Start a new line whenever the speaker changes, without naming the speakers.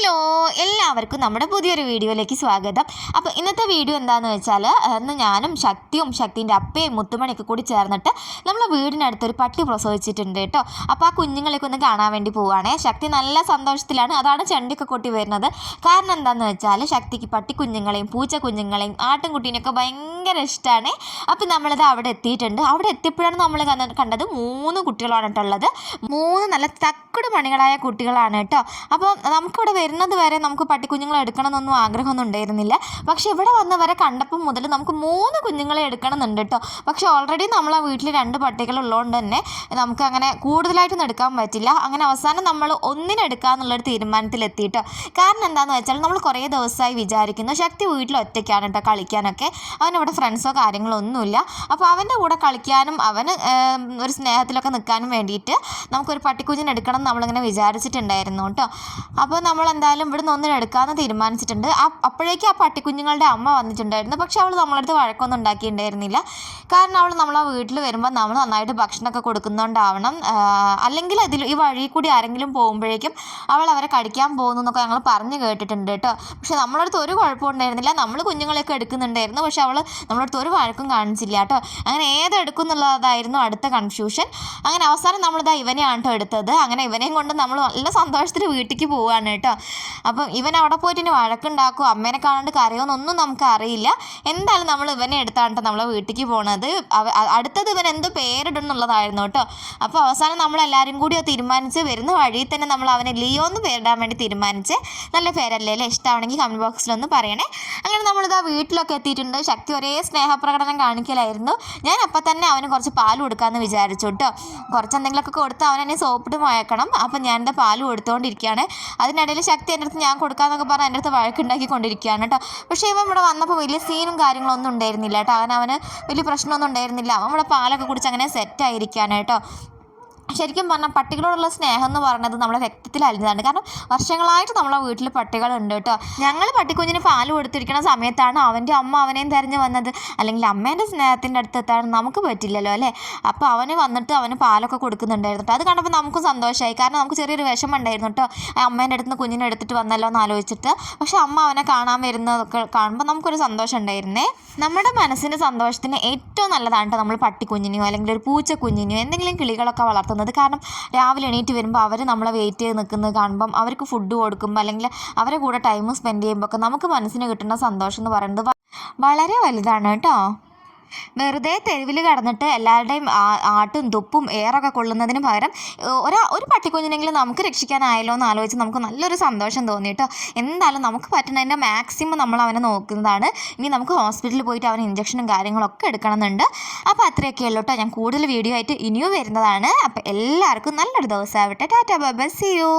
Hello, എല്ലാവർക്കും നമ്മുടെ പുതിയൊരു വീഡിയോയിലേക്ക് സ്വാഗതം. അപ്പോൾ ഇന്നത്തെ വീഡിയോ എന്താണെന്ന് വെച്ചാൽ, ഇന്ന് ഞാനും ശക്തിൻ്റെ അപ്പയും മുത്തുമണിയൊക്കെ കൂടി ചേർന്നിട്ട് നമ്മളെ വീടിനടുത്തൊരു പട്ടി പ്രസവിച്ചിട്ടുണ്ട് കേട്ടോ. അപ്പോൾ ആ കുഞ്ഞുങ്ങളെയൊക്കെ ഒന്ന് കാണാൻ വേണ്ടി പോവുകയാണേ. ശക്തി നല്ല സന്തോഷത്തിലാണ്. അതാണ് ചെണ്ടിയൊക്കെ കൊട്ടി വരുന്നത്. കാരണം എന്താണെന്ന് വെച്ചാൽ, ശക്തിക്ക് പട്ടിക്കുഞ്ഞുങ്ങളെയും പൂച്ചക്കുഞ്ഞുങ്ങളെയും ആട്ടിൻകുട്ടീനെയൊക്കെ ഭയങ്കര ഇഷ്ടമാണ്. അപ്പോൾ നമ്മളത് അവിടെ എത്തിയിട്ടുണ്ട്. അവിടെ എത്തിയപ്പോഴാണ് നമ്മൾ കണ്ടത് 3 കുട്ടികളാണ് കേട്ടുള്ളത്. 3 നല്ല തക്കട് മണികളായ കുട്ടികളാണ് കേട്ടോ. അപ്പോൾ നമുക്കിവിടെ വരുന്നത് വരെ നമുക്ക് പട്ടിക്കുഞ്ഞുങ്ങളെ എടുക്കണമെന്നൊന്നും ആഗ്രഹമൊന്നും ഉണ്ടായിരുന്നില്ല. പക്ഷേ ഇവിടെ വന്നവരെ കണ്ടപ്പോൾ മുതൽ നമുക്ക് 3 കുഞ്ഞുങ്ങളെ എടുക്കണമെന്നുണ്ട് കേട്ടോ. പക്ഷേ ഓൾറെഡി നമ്മളെ വീട്ടിൽ 2 പട്ടികളുള്ളതുകൊണ്ട് തന്നെ നമുക്ക് അങ്ങനെ കൂടുതലായിട്ടൊന്നും എടുക്കാൻ പറ്റില്ല. അങ്ങനെ അവസാനം നമ്മൾ ഒന്നിനെടുക്കാമെന്നുള്ളൊരു തീരുമാനത്തിലെത്തിയിട്ടോ. കാരണം എന്താണെന്ന് വെച്ചാൽ, നമ്മൾ കുറേ ദിവസമായി വിചാരിക്കുന്നു ശക്തി വീട്ടിൽ ഒറ്റയ്ക്കാണ് കേട്ടോ കളിക്കാനൊക്കെ. അവനിവിടെ ഫ്രണ്ട്സോ കാര്യങ്ങളോ ഒന്നുമില്ല. അപ്പോൾ അവൻ്റെ കൂടെ കളിക്കാനും അവന് ഒരു സ്നേഹത്തിലൊക്കെ നിൽക്കാനും വേണ്ടിയിട്ട് നമുക്കൊരു പട്ടിക്കുഞ്ഞിനെ എടുക്കണം എന്ന് നമ്മളിങ്ങനെ വിചാരിച്ചിട്ടുണ്ടായിരുന്നു കേട്ടോ. അപ്പോൾ നമ്മൾ എന്തായാലും ഇവിടെ നിന്ന് എടുക്കാമെന്ന് തീരുമാനിച്ചിട്ടുണ്ട്. അപ്പോഴേക്കും ആ പട്ടിക്കുഞ്ഞുങ്ങളുടെ അമ്മ വന്നിട്ടുണ്ടായിരുന്നു. പക്ഷെ അവൾ നമ്മളടുത്ത് വഴക്കൊന്നും ഉണ്ടാക്കിയിട്ടുണ്ടായിരുന്നില്ല. കാരണം അവൾ നമ്മളെ വീട്ടിൽ വരുമ്പോൾ നമ്മൾ നന്നായിട്ട് ഭക്ഷണമൊക്കെ കൊടുക്കുന്നതുകൊണ്ടാവണം. അല്ലെങ്കിൽ ഈ വഴി കൂടി ആരെങ്കിലും പോകുമ്പോഴേക്കും അവൾ അവരെ കടിക്കാൻ പോകുന്നു എന്നൊക്കെ ഞങ്ങൾ പറഞ്ഞു കേട്ടിട്ടുണ്ട് കേട്ടോ. പക്ഷെ നമ്മളടുത്ത് ഒരു കുഴപ്പവും ഉണ്ടായിരുന്നില്ല. നമ്മൾ കുഞ്ഞുങ്ങളെയൊക്കെ എടുക്കുന്നുണ്ടായിരുന്നു. പക്ഷെ അവൾ നമ്മളടുത്ത് ഒരു വഴക്കും കാണിച്ചില്ല കേട്ടോ. അങ്ങനെ ഏതെടുക്കും എന്നുള്ളതായിരുന്നു അടുത്ത കൺഫ്യൂഷൻ. അങ്ങനെ അവസാനം നമ്മളിതാ ഇവനെയാണ് കേട്ടോ എടുത്തത്. അങ്ങനെ ഇവനെയും കൊണ്ട് നമ്മൾ നല്ല സന്തോഷത്തിൽ വീട്ടിലേക്ക് പോവുകയാണ് കേട്ടോ. അപ്പം ഇവൻ അവിടെ പോയിട്ട് ഇനി വഴക്കുണ്ടാക്കും, അമ്മേനെ കാണാണ്ട് കരയോന്നൊന്നും നമുക്ക് അറിയില്ല. എന്തായാലും നമ്മൾ ഇവനെ എടുത്താണ് നമ്മളെ വീട്ടിലേക്ക് പോകണത്. അടുത്തത് ഇവൻ എന്ത് പേരിടും എന്നുള്ളതായിരുന്നു കേട്ടോ. അപ്പോൾ അവസാനം നമ്മളെല്ലാവരും കൂടി തീരുമാനിച്ച് വരുന്ന വഴിയിൽ തന്നെ നമ്മൾ അവനെ ലിയോ എന്ന് പേരിടാൻ വേണ്ടി തീരുമാനിച്ച്. നല്ല പേരല്ലേ അല്ലേ? ഇഷ്ടമാണെങ്കിൽ കമൻറ്റ് ബോക്സിലൊന്ന് പറയണേ. അങ്ങനെ നമ്മളിതാ വീട്ടിലൊക്കെ എത്തിയിട്ടുണ്ട്. ശക്തി ഒരേ സ്നേഹപ്രകടനം കാണിക്കലായിരുന്നു. ഞാൻ അപ്പം തന്നെ അവന് കുറച്ച് പാൽ കൊടുക്കാമെന്ന് വിചാരിച്ചു കേട്ടോ. കുറച്ച് എന്തെങ്കിലുമൊക്കെ കൊടുത്ത് അവനെന്നെ സോപ്പിട്ട് മയക്കണം. അപ്പം ഞാൻ എൻ്റെ പാൽ കൊടുത്തുകൊണ്ടിരിക്കുകയാണ്. അതിനിടയിൽ ശക്തി എൻ്റെ അടുത്ത് ഞാൻ കൊടുക്കാമെന്നൊക്കെ പറഞ്ഞ് എൻ്റെ അടുത്ത് വഴക്കുണ്ടാക്കിക്കൊണ്ടിരിക്കുകയാണ് കേട്ടോ. പക്ഷേ ഇവൻ ഇവിടെ വന്നപ്പോൾ വലിയ സീനും കാര്യങ്ങളൊന്നും ഉണ്ടായിരുന്നില്ല കേട്ടോ. അവന് വലിയ പ്രശ്നമൊന്നും ഉണ്ടായിരുന്നില്ല. അവൻ ഇവിടെ പാലൊക്കെ കുടിച്ച് അങ്ങനെ സെറ്റായിരിക്കുകയാണ് കേട്ടോ. ശരിക്കും പറഞ്ഞാൽ പട്ടികളോടുള്ള സ്നേഹം എന്ന് പറയുന്നത് നമ്മുടെ രക്തത്തിൽ അലിഞ്ഞതാണ്. കാരണം വർഷങ്ങളായിട്ട് നമ്മളെ വീട്ടിൽ പട്ടികളുണ്ട് കേട്ടോ. ഞങ്ങൾ പട്ടിക്കുഞ്ഞിന് പാൽ കൊടുത്തിരിക്കുന്ന സമയത്താണ് അവൻ്റെ അമ്മ അവനെയും തിരഞ്ഞ് വന്നത്. അല്ലെങ്കിൽ അമ്മേൻ്റെ സ്നേഹത്തിൻ്റെ അടുത്ത് എത്താൻ നമുക്ക് പറ്റില്ലല്ലോ അല്ലേ? അപ്പോൾ അവന് വന്നിട്ട് അവന് പാലൊക്കെ കൊടുക്കുന്നുണ്ടായിരുന്നു കേട്ടോ. അത് കണ്ടപ്പോൾ നമുക്കും സന്തോഷമായി. കാരണം നമുക്ക് ചെറിയൊരു വിഷമം ഉണ്ടായിരുന്നു കേട്ടോ. അമ്മേൻ്റെ അടുത്ത് നിന്ന് കുഞ്ഞിനെ എടുത്തിട്ട് വന്നല്ലോ എന്ന് ആലോചിച്ചിട്ട്. പക്ഷെ അമ്മ അവനെ കാണാൻ വരുന്നതൊക്കെ കാണുമ്പോൾ നമുക്കൊരു സന്തോഷം ഉണ്ടായിരുന്നേ. നമ്മുടെ മനസ്സിൻ്റെ സന്തോഷത്തിന് ഏറ്റവും നല്ലതാണ് കേട്ടോ നമ്മൾ പട്ടിക്കുഞ്ഞിനെയോ അല്ലെങ്കിൽ ഒരു പൂച്ചക്കുഞ്ഞിനെയോ എന്തെങ്കിലും കിളികളൊക്കെ വളർത്തുന്നത്. കാരണം രാവിലെ എണീറ്റ് വരുമ്പോൾ അവർ നമ്മളെ വെയിറ്റ് ചെയ്ത് നിൽക്കുന്നത് കാണുമ്പം അവർക്ക് ഫുഡ് കൊടുക്കുമ്പോൾ അല്ലെങ്കിൽ അവരെ കൂടെ ടൈം സ്പെൻഡ് ചെയ്യുമ്പോൾ ഒക്കെ നമുക്ക് മനസ്സിന് കിട്ടുന്ന സന്തോഷം എന്ന് പറയുന്നത് വളരെ വലുതാണ് കേട്ടോ. വെറുതെ തെരുവിൽ കിടന്നിട്ട് എല്ലാവരുടെയും ആട്ടും തുപ്പും എയറൊക്കെ കൊള്ളുന്നതിന് പകരം ഒരു പട്ടിക്കുഞ്ഞിനെങ്കിലും നമുക്ക് രക്ഷിക്കാനായല്ലോ എന്ന് ആലോചിച്ച് നമുക്ക് നല്ലൊരു സന്തോഷം തോന്നി കേട്ടോ. എന്തായാലും നമുക്ക് പറ്റുന്നതിൻ്റെ മാക്സിമം നമ്മൾ അവനെ നോക്കുന്നതാണ്. ഇനി നമുക്ക് ഹോസ്പിറ്റലിൽ പോയിട്ട് അവന് ഇഞ്ചക്ഷനും കാര്യങ്ങളൊക്കെ എടുക്കണമെന്നുണ്ട്. അപ്പോൾ അത്രയൊക്കെ ഉള്ളൂ കേട്ടോ. ഞാൻ കൂടുതൽ വീഡിയോ ആയിട്ട് ഇനിയും വരുന്നതാണ്. അപ്പോൾ എല്ലാവർക്കും നല്ലൊരു ദിവസമാവട്ടെ. Tata bye bye, see U.